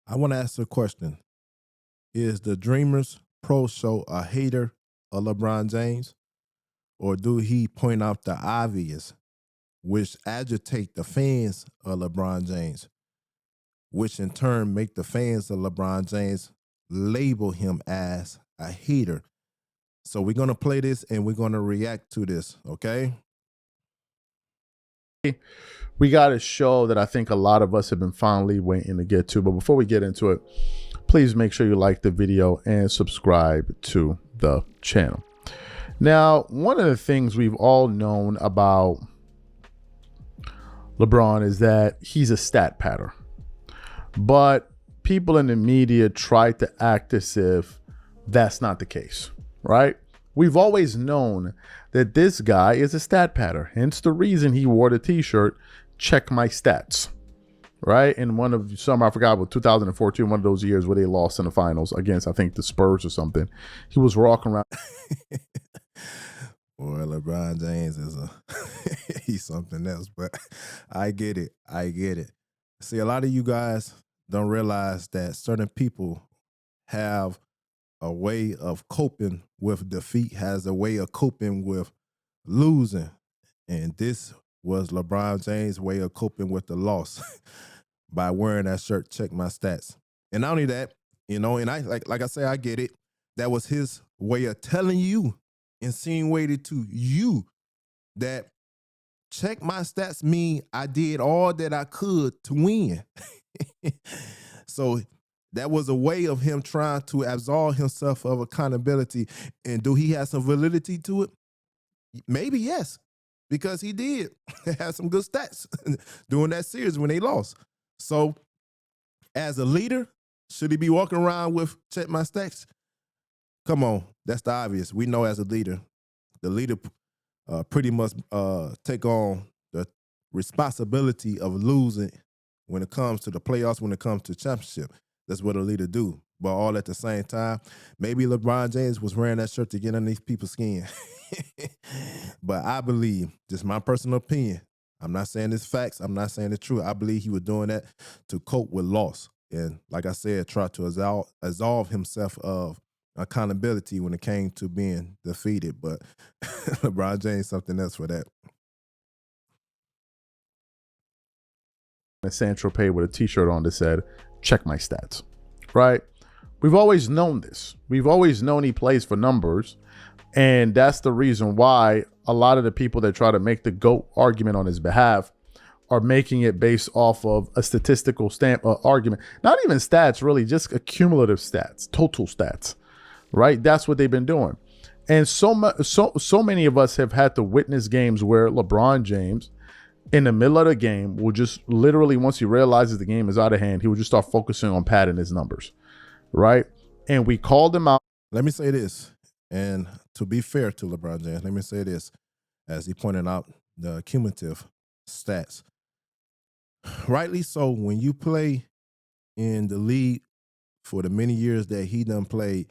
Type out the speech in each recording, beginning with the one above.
I want to ask a question. Is the Dreamers Pro Show a hater of LeBron James? Or do he point out the obvious, which agitate the fans of LeBron James, which in turn make the fans of LeBron James label him as a hater? So we're going to play this and we're going to react to this, okay? We got a show that I think a lot of us have been finally waiting to get to. But before we get into it, please make sure you like the video and subscribe to the channel. Now, one of the things we've all known about LeBron is that he's a stat patter. But people in the media try to act as if that's not the case, right? We've always known that this guy is a stat patter. Hence the reason he wore the t-shirt, check my stats, right? In one of I forgot what 2014, one of those years where they lost in the finals against, I think, the Spurs or something. He was walking around. Boy, LeBron James is he's something else, but I get it. I get it. See, a lot of you guys don't realize that certain people have a way of coping with defeat, has a way of coping with losing. And this was LeBron James' way of coping with the loss by wearing that shirt, check my stats. And not only that, and I like I say, I get it. That was his way of telling you, insinuated to you, that check my stats mean I did all that I could to win. So that was a way of him trying to absolve himself of accountability. And do he have some validity to it? Maybe yes, because he did have some good stats during that series when they lost. So as a leader, should he be walking around with check my stats? Come on, that's the obvious. We know as a leader, the leader pretty much take on the responsibility of losing when it comes to the playoffs, when it comes to championship. That's what a leader do. But all at the same time, maybe LeBron James was wearing that shirt to get underneath people's skin. But I believe, just my personal opinion, I'm not saying it's facts, I'm not saying it's true. I believe he was doing that to cope with loss. And like I said, try to absolve himself of accountability when it came to being defeated. But LeBron James, something else for that. San Tropez with a t-shirt on that said, check my stats, right? We've always known this. We've always known he plays for numbers. And that's the reason why a lot of the people that try to make the GOAT argument on his behalf are making it based off of a statistical argument. Not even stats, really, just accumulative stats, total stats, right? That's what they've been doing. And so many of us have had to witness games where LeBron James, in the middle of the game, will just literally, once he realizes the game is out of hand, he will just start focusing on padding his numbers, right? And we called him out. Let me say this, and to be fair to LeBron James, let me say this, as he pointed out the cumulative stats. Rightly so, when you play in the league for the many years that he done played,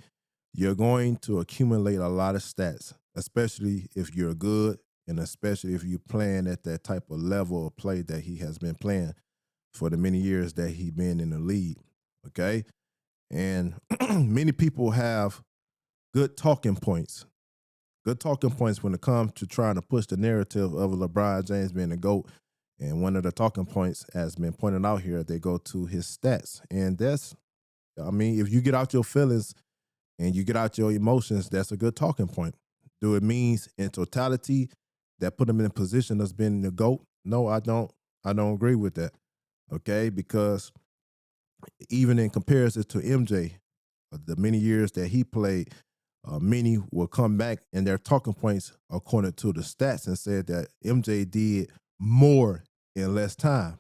you're going to accumulate a lot of stats, especially if you're good and especially if you're playing at that type of level of play that he has been playing for the many years that he's been in the league, okay? And many people have good talking points when it comes to trying to push the narrative of LeBron James being the GOAT. And one of the talking points has been pointed out here, they go to his stats. And that's, I mean, if you get out your feelings and you get out your emotions, that's a good talking point. Do it means in totality that put him in a position of being the GOAT? No, I don't agree with that. Okay, because even in comparison to MJ, the many years that he played, many will come back and their talking points according to the stats and said that MJ did more in less time.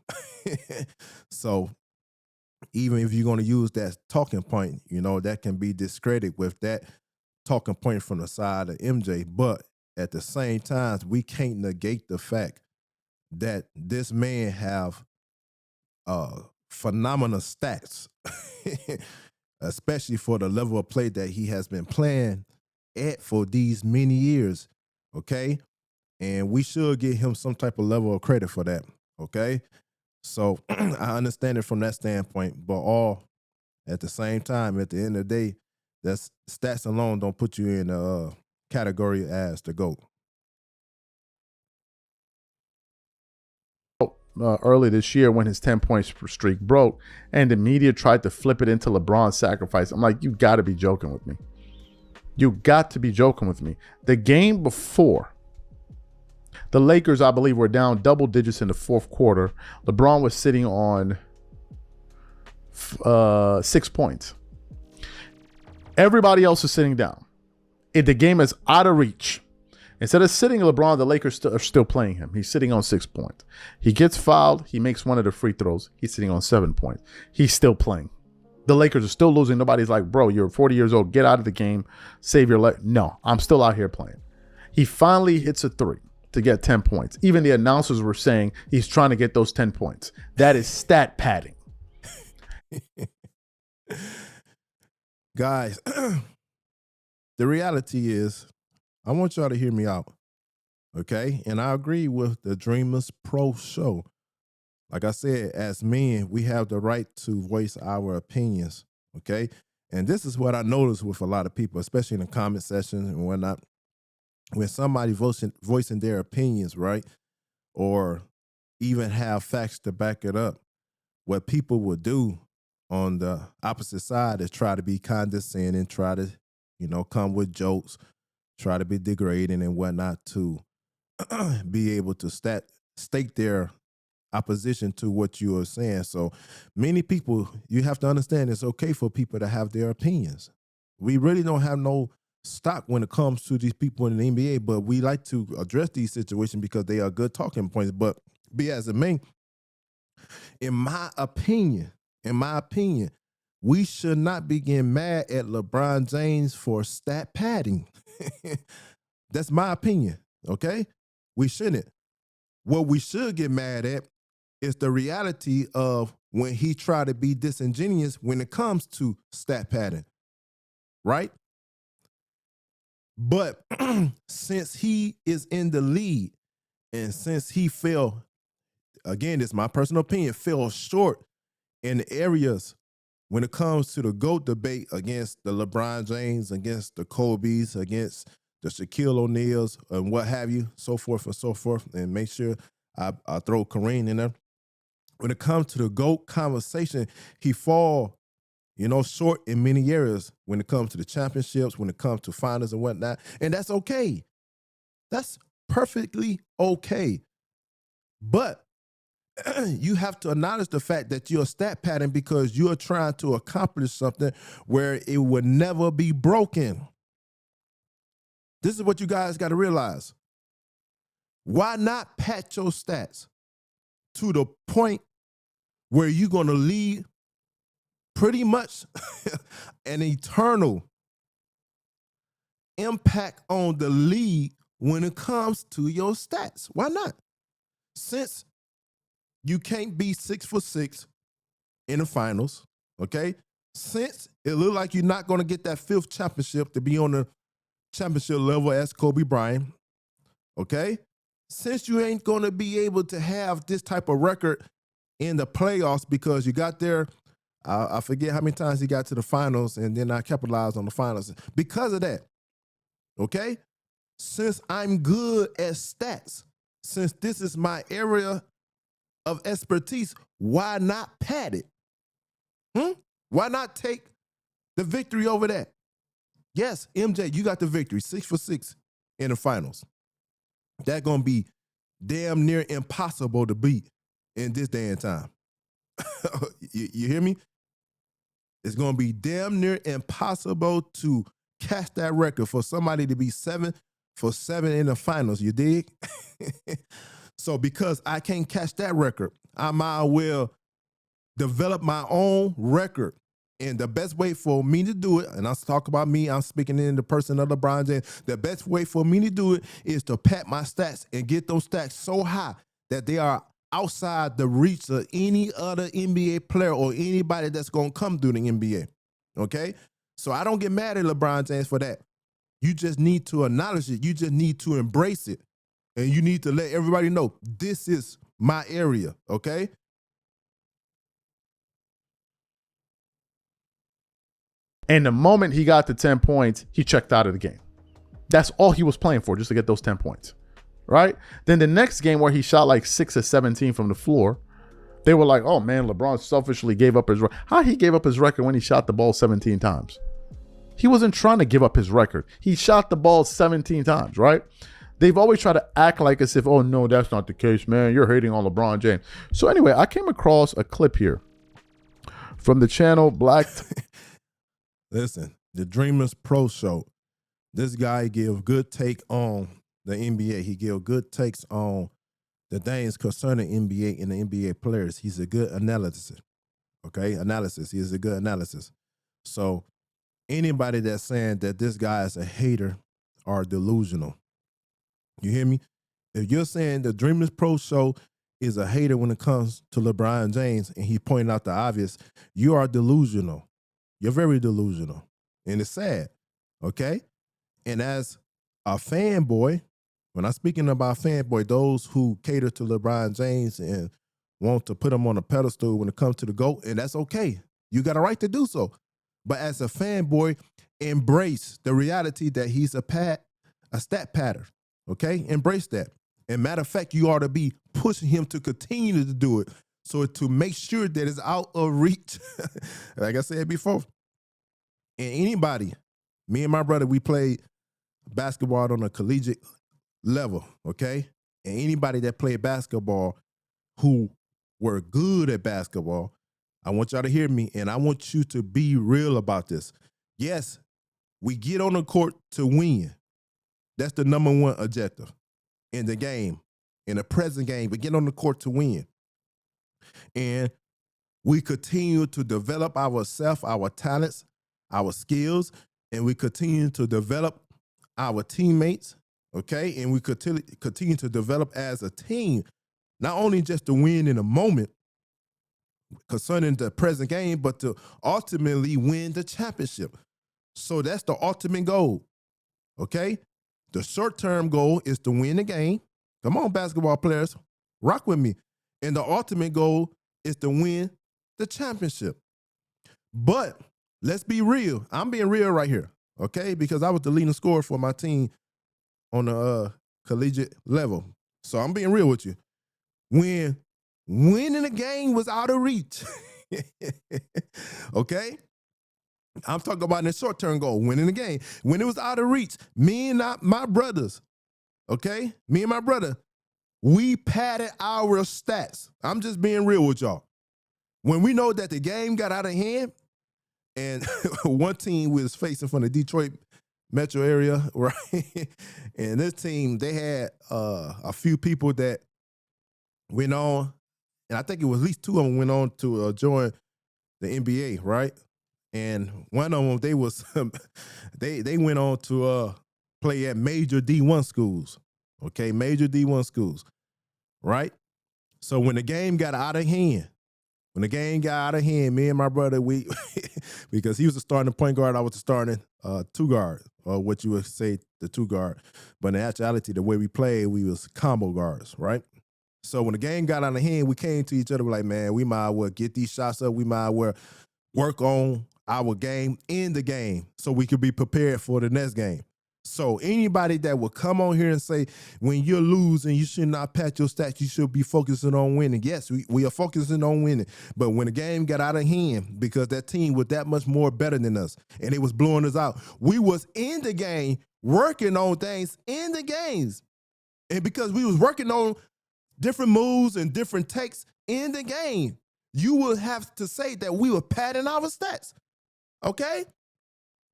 So even if you're going to use that talking point, that can be discredited with that talking point from the side of MJ. But at the same time, we can't negate the fact that this man have phenomenal stats, especially for the level of play that he has been playing at for these many years, okay? And we should give him some type of level of credit for that, okay? So I understand it from that standpoint, but all At the same time, at the end of the day, that's stats alone don't put you in a category as the GOAT. Early this year when his 10 points per streak broke and the media tried to flip it into LeBron's sacrifice. I'm like, you got to be joking with me. You got to be joking with me. The game before, the Lakers, I believe, were down double digits in the fourth quarter. LeBron was sitting on 6 points. Everybody else is sitting down. The game is out of reach. Instead of sitting LeBron, the Lakers are still playing him. He's sitting on 6 points. He gets fouled. He makes one of the free throws. He's sitting on 7 points. He's still playing. The Lakers are still losing. Nobody's like, bro, you're 40 years old. Get out of the game. Save your life. No, I'm still out here playing. He finally hits a three to get 10 points. Even the announcers were saying he's trying to get those 10 points. That is stat padding. Guys, the reality is, I want y'all to hear me out, okay? And I agree with the Dreamers Pro Show. Like I said, as men, we have the right to voice our opinions, okay? And this is what I notice with a lot of people, especially in the comment section and whatnot. When somebody voicing their opinions, right, or even have facts to back it up, what people will do on the opposite side is try to be condescending, try to, come with jokes, try to be degrading and whatnot to be able to state their opposition to what you are saying. So many people, you have to understand it's okay for people to have their opinions. We really don't have no stock when it comes to these people in the NBA, but we like to address these situations because they are good talking points. But be as it may, in my opinion, we should not be getting mad at LeBron James for stat padding. That's my opinion, okay? We shouldn't. What we should get mad at is the reality of when he tried to be disingenuous when it comes to stat padding, right? But since he is in the lead and since he fell, again, this is my personal opinion, fell short in the areas when it comes to the GOAT debate against the LeBron James, against the Kobe's, against the Shaquille O'Neals, and what have you, so forth and so forth, and make sure I throw Kareem in there. When it comes to the GOAT conversation, he fall, short in many areas when it comes to the championships, when it comes to finals and whatnot, and that's okay. That's perfectly okay. But you have to acknowledge the fact that you're stat pattern because you're trying to accomplish something where it would never be broken. This is what you guys got to realize. Why not pat your stats to the point where you're going to leave pretty much an eternal impact on the league when it comes to your stats? Why not? Since you can't be 6 for 6 in the finals, okay? Since it looks like you're not going to get that 5th championship to be on the championship level as Kobe Bryant, okay? Since you ain't going to be able to have this type of record in the playoffs because you got there, I forget how many times he got to the finals and then I capitalized on the finals. Because of that, okay? Since I'm good at stats, since this is my area of expertise, why not pad it? Why not take the victory over that? Yes, MJ, you got the victory, 6 for 6 in the finals. That's going to be damn near impossible to beat in this day and time. You hear me? It's going to be damn near impossible to catch that record for somebody to be 7 for 7 in the finals, you dig? So because I can't catch that record, I might well develop my own record. And the best way for me to do it, and I'll talk about me, I'm speaking in the person of LeBron James, the best way for me to do it is to pat my stats and get those stats so high that they are outside the reach of any other NBA player or anybody that's going to come through the NBA, okay? So I don't get mad at LeBron James for that. You just need to acknowledge it. You just need to embrace it. And you need to let everybody know, this is my area, okay? And the moment he got to 10 points, he checked out of the game. That's all he was playing for, just to get those 10 points, right? Then the next game where he shot like 6 or 17 from the floor, they were like, oh man, LeBron selfishly gave up his record. How he gave up his record when he shot the ball 17 times? He wasn't trying to give up his record. He shot the ball 17 times, right? They've always tried to act like as if, oh no, that's not the case, man. You're hating on LeBron James. So anyway, I came across a clip here from the channel Black. Listen, the Dreamers Pro Show. This guy give good take on the NBA. He give good takes on the things concerning NBA and the NBA players. He's a good analysis. Okay, analysis. He is a good analysis. So anybody that's saying that this guy is a hater are delusional. You hear me? If you're saying the Dreamers Pro Show is a hater when it comes to LeBron James and he pointed out the obvious, you are delusional. You're very delusional. And it's sad. Okay? And as a fanboy, when I'm speaking about fanboy, those who cater to LeBron James and want to put him on a pedestal when it comes to the GOAT, and that's okay. You got a right to do so. But as a fanboy, embrace the reality that he's a stat pattern. Okay? Embrace that. And matter of fact, you ought to be pushing him to continue to do it so to make sure that it's out of reach. Like I said before. And anybody, me and my brother, we played basketball on a collegiate level, okay? And anybody that played basketball who were good at basketball, I want y'all to hear me, and I want you to be real about this. Yes, we get on the court to win. That's the number one objective in the game, in the present game. We get on the court to win. And we continue to develop ourselves, our talents, our skills, and we continue to develop our teammates, okay? And we continue to develop as a team, not only just to win in a moment concerning the present game, but to ultimately win the championship. So that's the ultimate goal, okay? The short-term goal is to win the game. Come on, basketball players, rock with me. And the ultimate goal is to win the championship. But let's be real. I'm being real right here, okay? Because I was the leading scorer for my team on the collegiate level. So I'm being real with you. When winning the game was out of reach, okay? I'm talking about the short-term goal, winning the game. When it was out of reach, me and my brothers, okay? Me and my brother, we padded our stats. I'm just being real with y'all. When we know that the game got out of hand, and one team was facing from the Detroit metro area, right? And this team, they had a few people that went on, and I think it was at least two of them went on to join the NBA, right? And one of them, they was they went on to play at major D1 schools, okay? Major D1 schools, right? So when the game got out of hand, me and my brother, we because he was the starting point guard, I was the starting two guard, or what you would say the two guard. But in actuality, the way we played, we was combo guards, right? So when the game got out of hand, we came to each other like, man, we might as well get these shots up. We might as well work on our game in the game so we could be prepared for the next game. So anybody that will come on here and say, when you're losing, you should not pat your stats, you should be focusing on winning. Yes, we are focusing on winning. But when the game got out of hand, because that team was that much more better than us, and it was blowing us out, we was in the game, working on things in the games. And because we was working on different moves and different takes in the game, you will have to say that we were padding our stats, okay?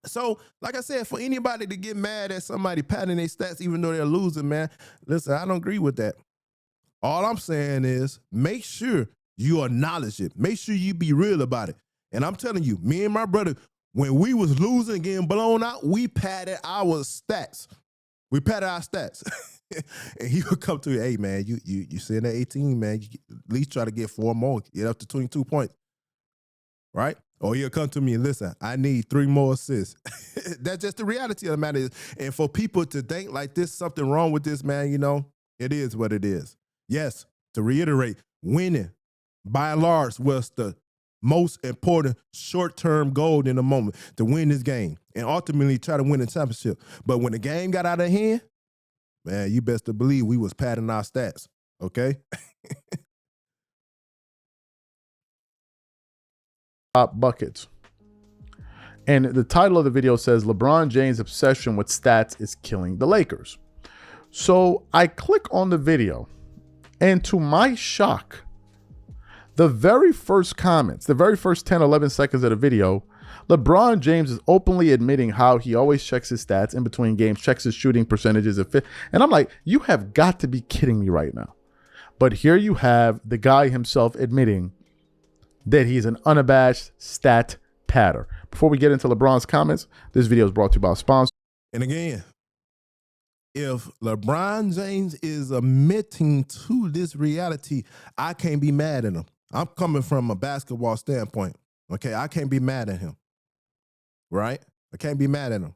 So, like I said, for anybody to get mad at somebody padding their stats even though they're losing, man, listen, I don't agree with that. All I'm saying is make sure you acknowledge it. Make sure you be real about it. And I'm telling you, me and my brother, when we was losing, getting blown out, we padded our stats. We padded our stats. And he would come to you, hey, man, you sitting at 18, man, you at least try to get 4 more, get up to 22 points, right? Or he'll come to me and listen, I need 3 more assists. That's just the reality of the matter. And for people to think like this, something wrong with this, man, you know, it is what it is. Yes, to reiterate, winning by and large was the most important short-term goal in the moment to win this game and ultimately try to win the championship. But when the game got out of hand, man, you best to believe we was padding our stats, okay? Top buckets. And the title of the video says, LeBron James' obsession with stats is killing the Lakers. So I click on the video, and to my shock, the very first comments, the very first 10, 11 seconds of the video, LeBron James is openly admitting how he always checks his stats in between games, checks his shooting percentages. And I'm like, you have got to be kidding me right now. But here you have the guy himself admitting that he's an unabashed stat patter. Before we get into LeBron's comments, this video is brought to you by a sponsor. And again, if LeBron James is admitting to this reality, I can't be mad at him. I'm coming from a basketball standpoint, okay? I can't be mad at him, right? I can't be mad at him.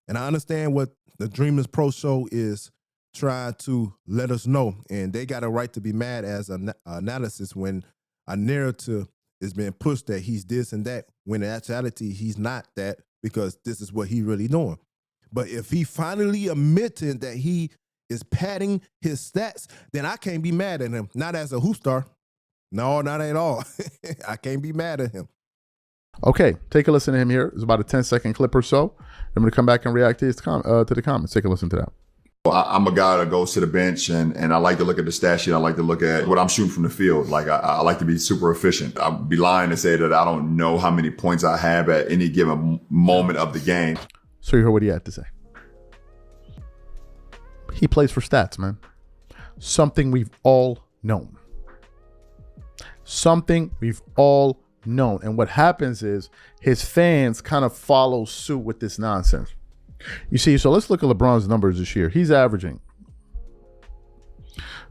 And I understand what the Dreamers Pro Show is trying to let us know, and they got a right to be mad as an analysis when a narrative is being pushed that he's this and that, when in actuality he's not that, because this is what he really doing. But if he finally admitting that he is padding his stats, then I can't be mad at him. Not as a hoop star. No, not at all. I can't be mad at him. Okay, take a listen to him here. It's about a 10-second clip or so. I'm going to come back and react to the comments. Take a listen to that. Well, I'm a guy that goes to the bench and I like to look at the stat sheet. I like to look at what I'm shooting from the field. Like I like to be super efficient. I'd be lying to say that I don't know how many points I have at any given moment of the game. So you heard what he had to say. He plays for stats, man. Something we've all known. Something we've all known. And what happens is his fans kind of follow suit with this nonsense. You see, so let's look at LeBron's numbers this year. He's averaging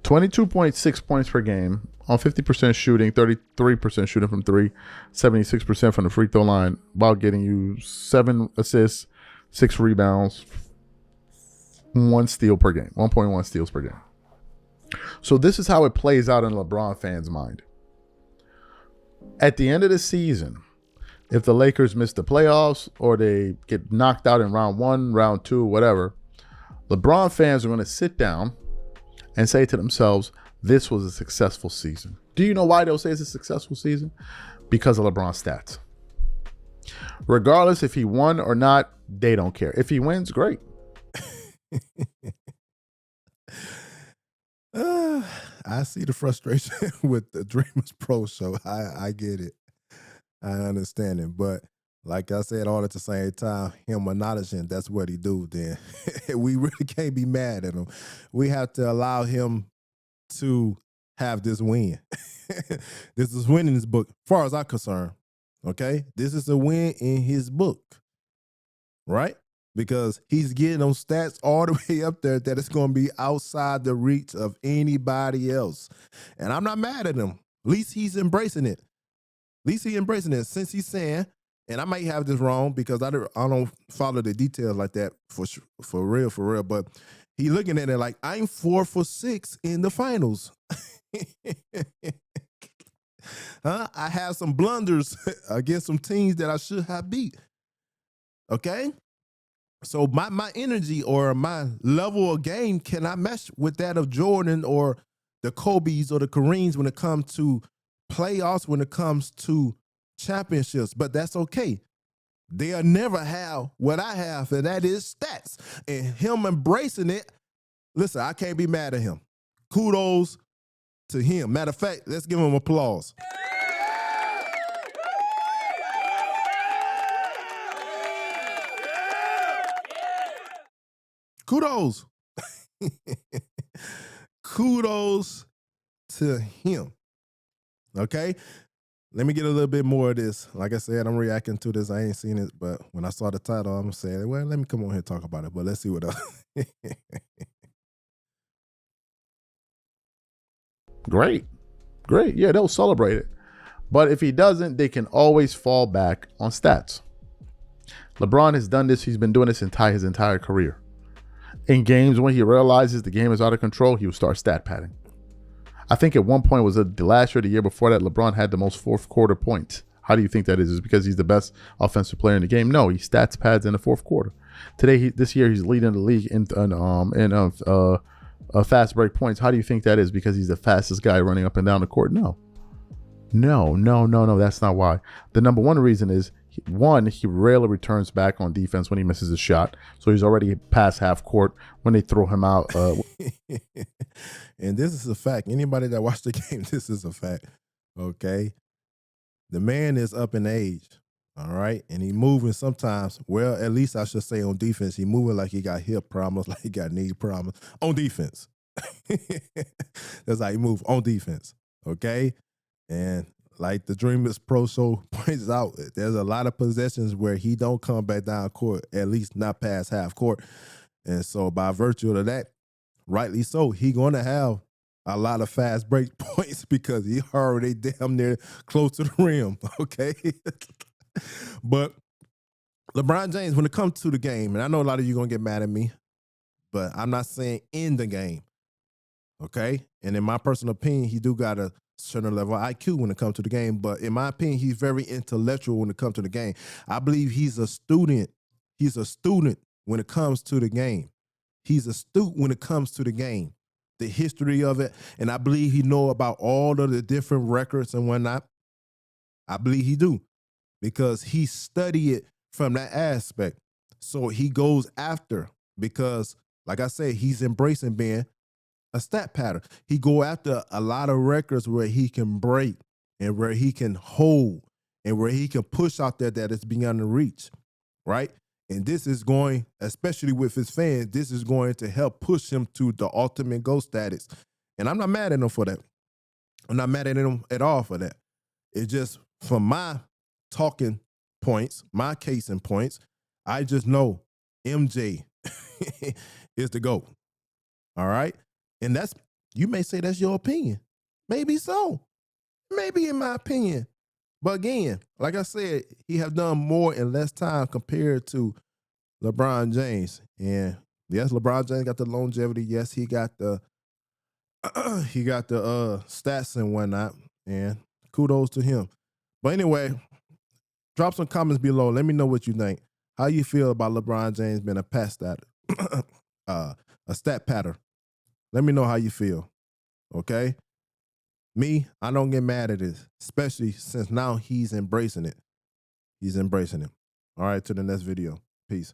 22.6 points per game on 50% shooting, 33% shooting from three, 76% from the free throw line, while getting you 7 assists, 6 rebounds, 1 steal per game, 1.1 steals per game. So this is how it plays out in LeBron fans' mind. At the end of the season, if the Lakers miss the playoffs or they get knocked out in round 1, round 2, whatever, LeBron fans are going to sit down and say to themselves, this was a successful season. Do you know why they'll say it's a successful season? Because of LeBron's stats. Regardless if he won or not, they don't care. If he wins, great. I see the frustration with the Dreamers Pro Show. I get it. I understand it. But like I said, all at the same time, him acknowledging that's what he do, then we really can't be mad at him. We have to allow him to have this win. This is winning his book, as far as I'm concerned. Okay? This is a win in his book. Right? Because he's getting those stats all the way up there that it's going to be outside the reach of anybody else. And I'm not mad at him. At least he's embracing it. At least he's embracing it. Since he's saying, and I might have this wrong because I don't follow the details like that for real. But he looking at it like, I'm 4 for 6 in the finals. I have some blunders against some teams that I should have beat. Okay? So my energy or my level of game cannot match with that of Jordan or the Kobe's or the Kareems when it comes to playoffs, when it comes to championships. But that's okay. They'll never have what I have, and that is stats. And him embracing it, listen, I can't be mad at him. Kudos to him. Matter of fact, let's give him applause. Kudos. Kudos to him. Okay? Let me get a little bit more of this. Like I said, I'm reacting to this. I ain't seen it, but when I saw the title, I'm saying, well, let me come on here and talk about it. But let's see what else. Great. Yeah, they'll celebrate it. But if he doesn't, they can always fall back on stats. LeBron has done this. He's been doing this his entire career. In games when he realizes the game is out of control, he will start stat padding. I think at one point was the last year, the year before that, LeBron had the most fourth quarter points, How do you think that is? Is it because he's the best offensive player in the game? No, he stats pads in the fourth quarter. This year, he's leading the league in fast break points. How do you think that is? Because he's the fastest guy running up and down the court? No. That's not why. The number one reason is, one, he rarely returns back on defense when he misses a shot. So he's already past half court when they throw him out. And this is a fact. Anybody that watched the game, this is a fact. Okay. The man is up in age. All right. And he moving sometimes. Well, at least I should say on defense, he moving like he got hip problems, like he got knee problems on defense. That's how he move on defense. Okay. And like the Dreamers Pro Show points out, there's a lot of possessions where he don't come back down court, at least not past half court. And so by virtue of that, rightly so, he going to have a lot of fast break points because he already damn near close to the rim, okay? But LeBron James, when it comes to the game, and I know a lot of you going to get mad at me, but I'm not saying in the game, okay? And in my personal opinion, he do got a certain level of IQ when it comes to the game, but in my opinion, he's very intellectual when it comes to the game. I believe he's a student. He's a student when it comes to the game. He's astute when it comes to the game, the history of it, and I believe he know about all of the different records and whatnot. I believe he do because he studied it from that aspect. So he goes after because, like I said, he's embracing being a stat pattern. He go after a lot of records where he can break and where he can hold and where he can push out there that is beyond the reach, right? And this is going, especially with his fans, this is going to help push him to the ultimate GOAT status. And I'm not mad at him for that. I'm not mad at him at all for that. It's just from my talking points, my casing points, I just know MJ is the GOAT. All right? And that's, you may say that's your opinion. Maybe so. Maybe in my opinion. But again, like I said, he have done more in less time compared to LeBron James. And yes, LeBron James got the longevity. Yes, he got the stats and whatnot. And kudos to him. But anyway, drop some comments below. Let me know what you think. How you feel about LeBron James being a a stat pattern. Let me know how you feel. Okay? Me, I don't get mad at this, especially since now he's embracing it. He's embracing it. All right, to the next video. Peace.